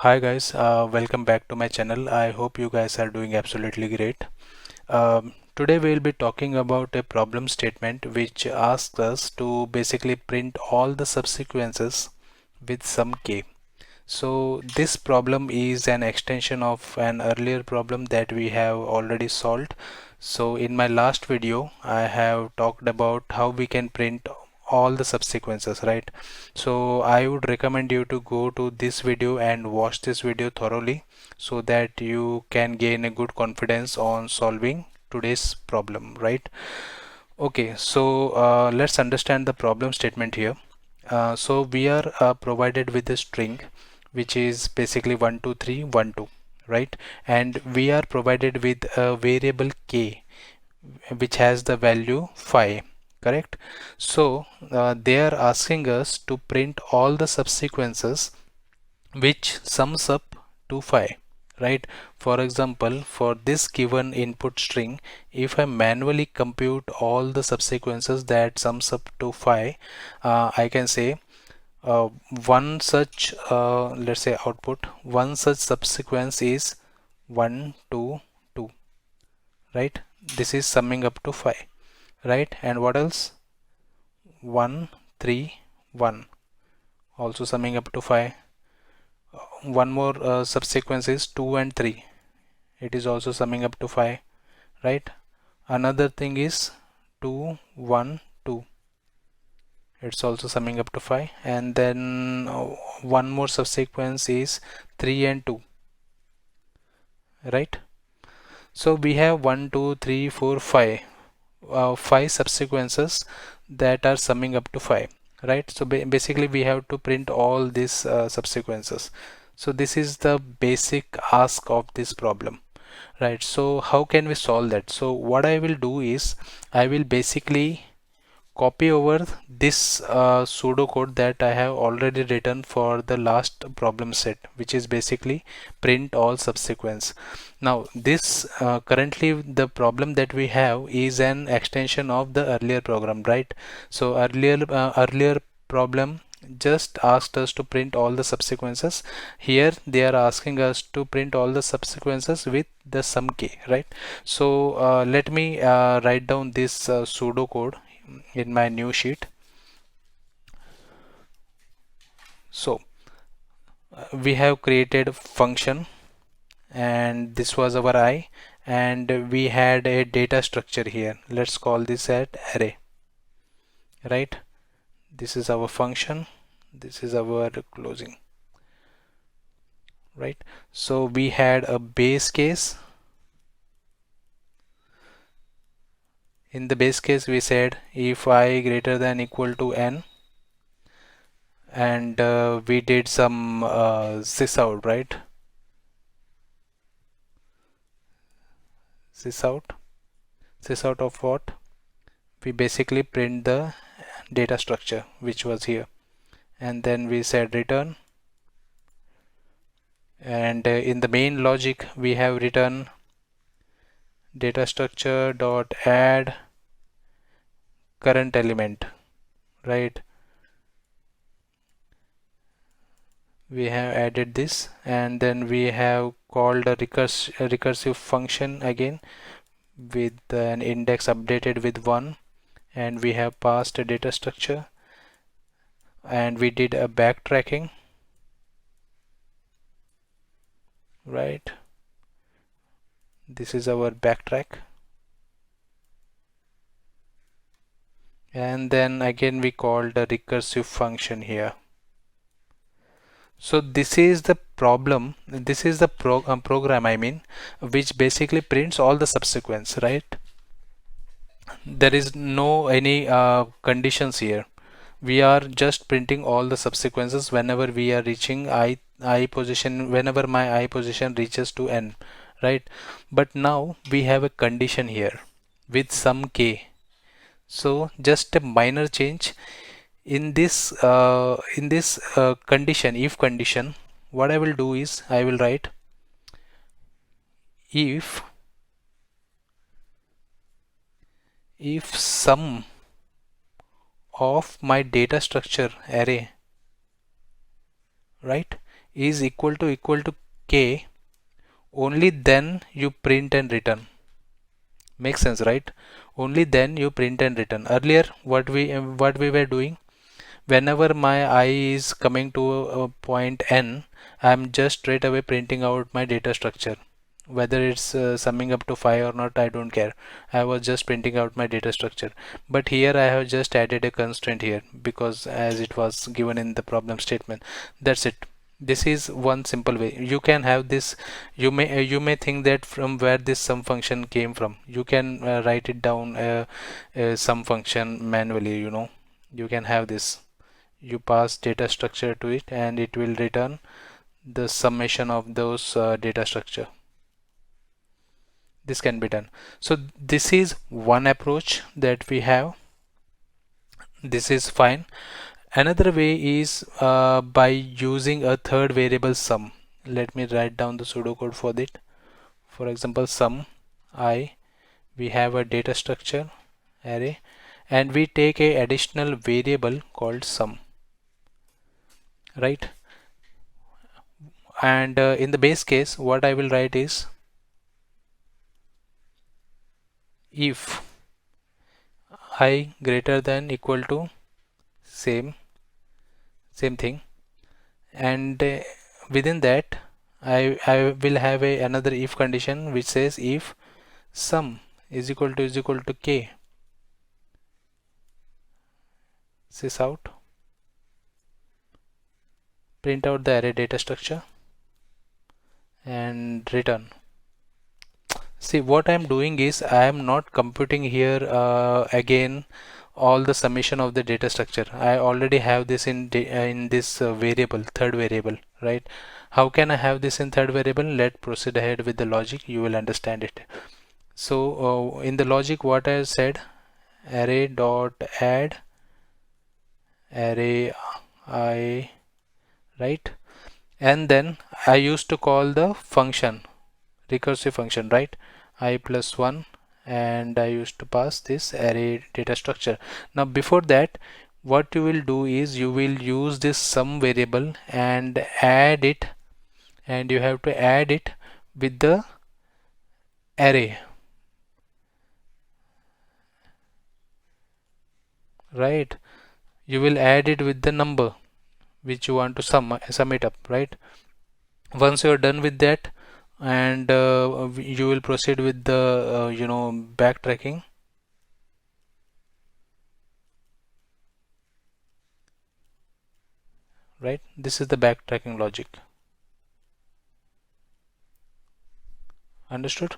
Hi guys, welcome back to my channel. I hope you guys are doing absolutely great. Today we will be talking about a problem statement which asks us to basically print all the subsequences with some k. So this problem is an extension of an earlier problem that we have already solved. So in my last video, I have talked about how we can print all the subsequences, right? So I would recommend you to go to this video and watch this video thoroughly so that you can gain a good confidence on solving today's problem, right? Okay, so let's understand the problem statement here. So we are provided with a string which is basically 1 2 3 1 2, right? And we are provided with a variable k which has the value 5, correct? So they are asking us to print all the subsequences which sums up to 5, right? For example, for this given input string, if I manually compute all the subsequences that sums up to 5, I can say uh, one such let's say output, one such subsequence is 1 2 2, right? This is summing up to 5, right? And what else? 1 3 1, also summing up to 5. One more subsequence is 2 and 3, it is also summing up to 5, right? Another thing is 2 1 2, it's also summing up to 5. And then one more subsequence is 3 and 2, right? So we have 1 2 3 4 5, 5 subsequences that are summing up to 5, right? So basically we have to print all these subsequences. So this is the basic ask of this problem, right? So how can we solve that? So what I will do is I will basically copy over this pseudo code that I have already written for the last problem set, which is basically print all subsequence. Now this currently the problem that we have is an extension of the earlier program, right? So earlier problem just asked us to print all the subsequences. Here they are asking us to print all the subsequences with the sum k, right? So let me write down this pseudo code in my new sheet. So we have created function, and this was our I, and we had a data structure here. Let's call this at array, right? This is our function, this is our closing, right? So we had a base case. In the base case we said if I greater than equal to n, and we did some sysout, right? Sysout, sysout of what? We basically print the data structure which was here, and then we said return, and in the main logic we have written data structure dot add current element, right? We have added this, and then we have called a recursive function again with an index updated with 1, and we have passed a data structure, and we did a backtracking, right? This is our backtrack, and then again we called a recursive function here. So this is the problem, this is the program, I mean, which basically prints all the subsequence, right? There is no any conditions here. We are just printing all the subsequences whenever we are reaching I position, whenever my I position reaches to n, right? But now we have a condition here with some k. So just a minor change in this condition, if condition. What I will do is I will write if sum of my data structure array, right, is equal to k, only then you print and return. Makes sense, right? Only then you print and return. Earlier what we were doing, whenever my I is coming to a point n, I'm just straight away printing out my data structure. Whether it's summing up to 5 or not, I don't care. I was just printing out my data structure. But here I have just added a constraint here, because as it was given in the problem statement. That's it. This is one simple way you can have this. You may think that from where this sum function came from, you can write it down, sum function manually. You can have this. You pass data structure to it and it will return the summation of those data structure. This can be done. So this is one approach that we have. This is fine. Another way is by using a third variable sum. Let me write down the pseudocode for it. For example, sum I, we have a data structure array, and we take a additional variable called sum, right? And in the base case, what I will write is, if I greater than equal to same thing, and within that I will have another if condition which says, if sum is equal to k. Sys out, print out the array data structure and return. See, what I'm doing is I am not computing here again all the summation of the data structure. I already have this in this variable, third variable, right? How can I have this in third variable? Let's proceed ahead with the logic. You will understand it. So in the logic, what I said, array dot add array I, right? And then I used to call the function, recursive function, right? I plus 1, and I used to pass this array data structure. Now before that, what you will do is you will use this sum variable and add it, and you have to add it with the array, right? You will add it with the number which you want to sum it up, right? Once you are done with that, and you will proceed with the backtracking, right? This is the backtracking logic. Understood?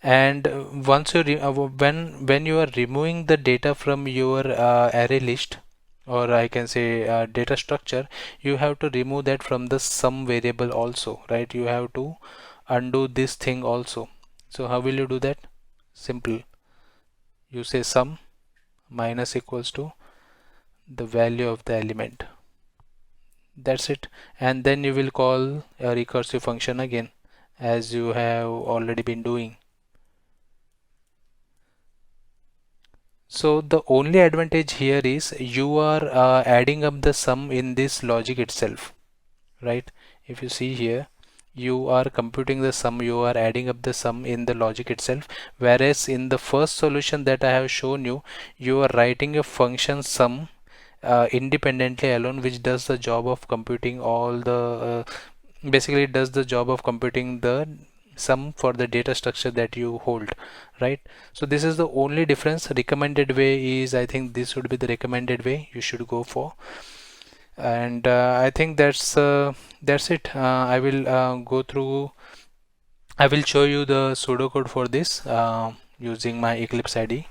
And once you when you are removing the data from your array list, or I can say data structure, you have to remove that from the sum variable also, right? You have to undo this thing also. So how will you do that? Simple. You say sum minus equals to the value of the element. That's it. And then you will call a recursive function again, as you have already been doing. So the only advantage here is you are adding up the sum in this logic itself, right? If you see here, you are computing the sum, you are adding up the sum in the logic itself, whereas in the first solution that I have shown you, you are writing a function sum independently alone, which does the job of computing all the basically it does the job of computing the sum for the data structure that you hold, right? So this is the only difference. Recommended way is, I think this would be the recommended way you should go for. And I think that's it. I will go through, I will show you the pseudocode for this using my Eclipse IDE.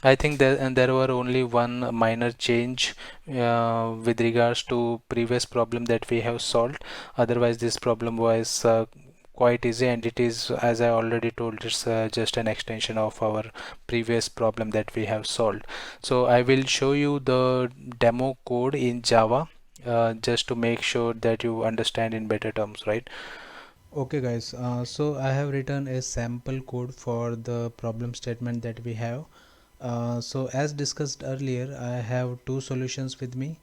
I think that, and there were only one minor change with regards to previous problem that we have solved. Otherwise this problem was quite easy, and it is, as I already told, it's just an extension of our previous problem that we have solved. So I will show you the demo code in Java just to make sure that you understand in better terms, right? Okay guys, so I have written a sample code for the problem statement that we have. So as discussed earlier, I have two solutions with me.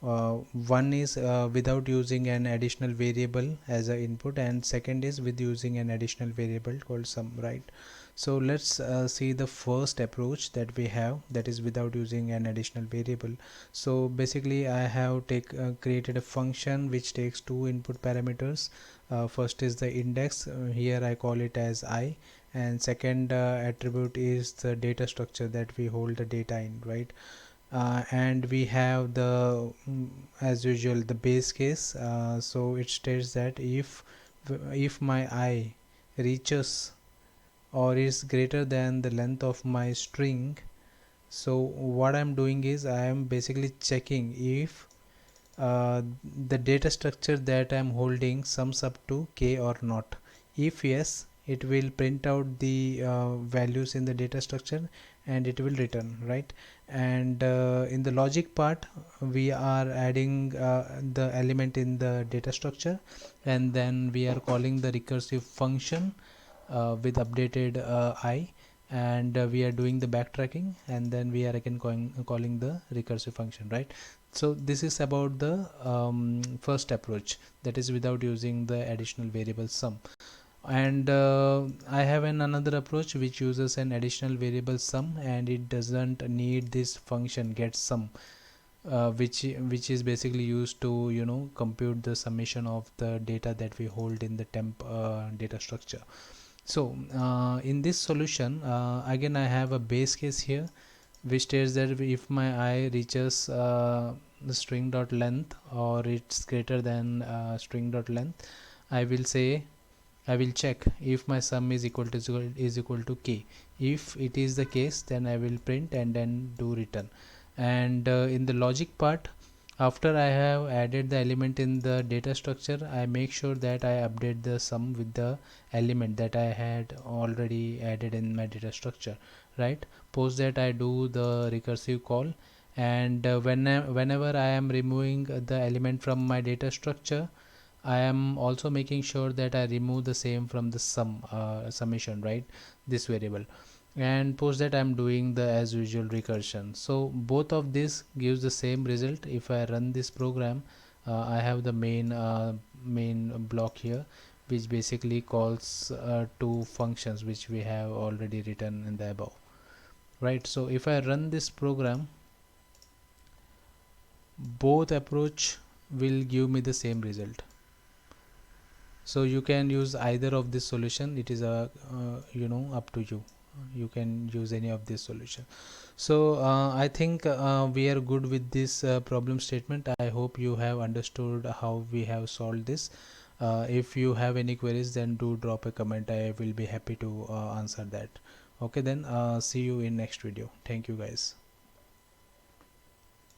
One is without using an additional variable as a input, and second is with using an additional variable called sum, right? So let's see the first approach that we have, that is without using an additional variable. So basically I have created a function which takes two input parameters. First is the index, here I call it as I, and second attribute is the data structure that we hold the data in, right? And we have the as usual the base case. So it states that if my I reaches or is greater than the length of my string, so what I'm doing is I am basically checking if the data structure that I'm holding sums up to k or not. If yes, it will print out the values in the data structure and it will return, right? And in the logic part, we are adding the element in the data structure, and then we are calling the recursive function with updated I, and we are doing the backtracking, and then we are again calling the recursive function, right? So this is about the first approach, that is without using the additional variable sum. And I have another approach which uses an additional variable sum, and it doesn't need this function get sum, which is basically used to compute the summation of the data that we hold in the temp data structure. So in this solution, again I have a base case here which states that if my I reaches the string dot length or it's greater than string dot length, I will say I will check if my sum is equal to k. If it is the case, then I will print and then do return. And in the logic part, after I have added the element in the data structure, I make sure that I update the sum with the element that I had already added in my data structure, right? Post that I do the recursive call, and whenever I am removing the element from my data structure, I am also making sure that I remove the same from the summation, right? This variable, and post that I'm doing the as usual recursion. So both of this gives the same result. If I run this program, I have the main block here, which basically calls two functions which we have already written in the above, right? So if I run this program, both approach will give me the same result. So you can use either of this solution. It is a up to you. You can use any of this solution. So I think we are good with this problem statement. I hope you have understood how we have solved this. If you have any queries, then do drop a comment. I will be happy to answer that. Okay, then see you in next video. Thank you guys.